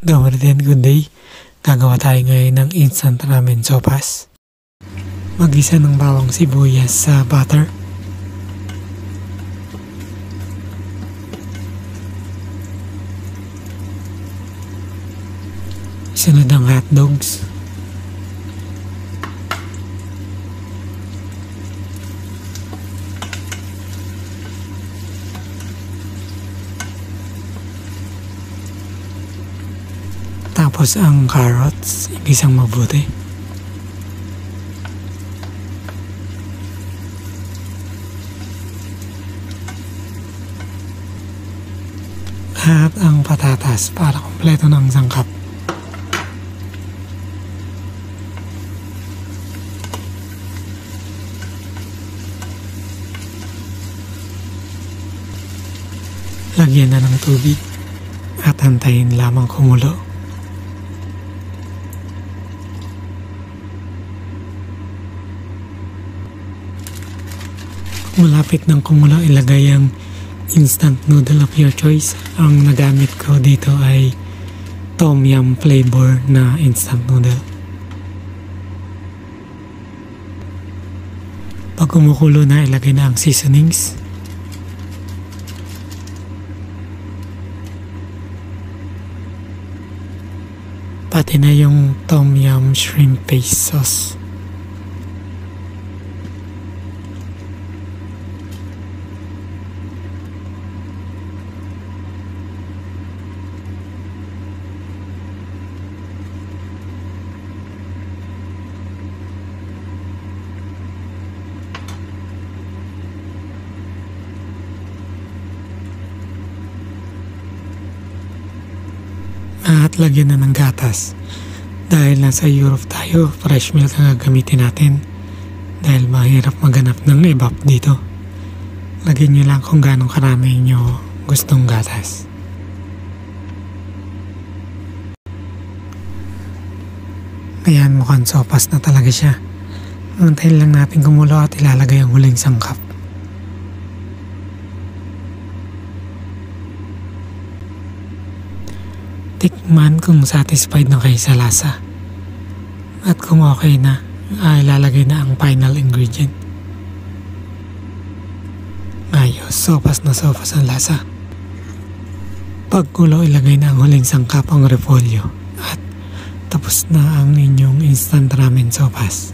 Good day. Gagawa tayo ngayon ng instant ramen sopas. Mag-isa ng bawang sibuyas sa butter. Sunod ang hotdogs. Tapos ang carrots, igisang mabuti. At ang patatas para kumpleto ng sangkap. Lagyan na ng tubig at antayin lamang kumulo. Malapit ng kumulo, ilagay ang instant noodle of your choice. Ang nagamit ko dito ay tom yum flavor na instant noodle. Pag kumukulo na, ilagay na ang seasonings. Pati na yung tom yum shrimp paste sauce. At lagyan na ng gatas. Dahil nasa Europe tayo, fresh milk ang gagamitin natin. Dahil mahirap maganap ng evap dito. Lagyan nyo lang kung gaano karami nyo gustong gatas. Ayan, mukhang sopas na talaga siya. Antayin lang natin kumulo at ilalagay ang huling sangkap. Tikman kung satisfied na kayo sa lasa. At kung okay na, ilalagay na ang final ingredient. Ayos, sopas na sopas ang lasa. Pagkulo, ilagay na ang huling sangkap, ang repolyo. At tapos na ang inyong instant ramen sopas.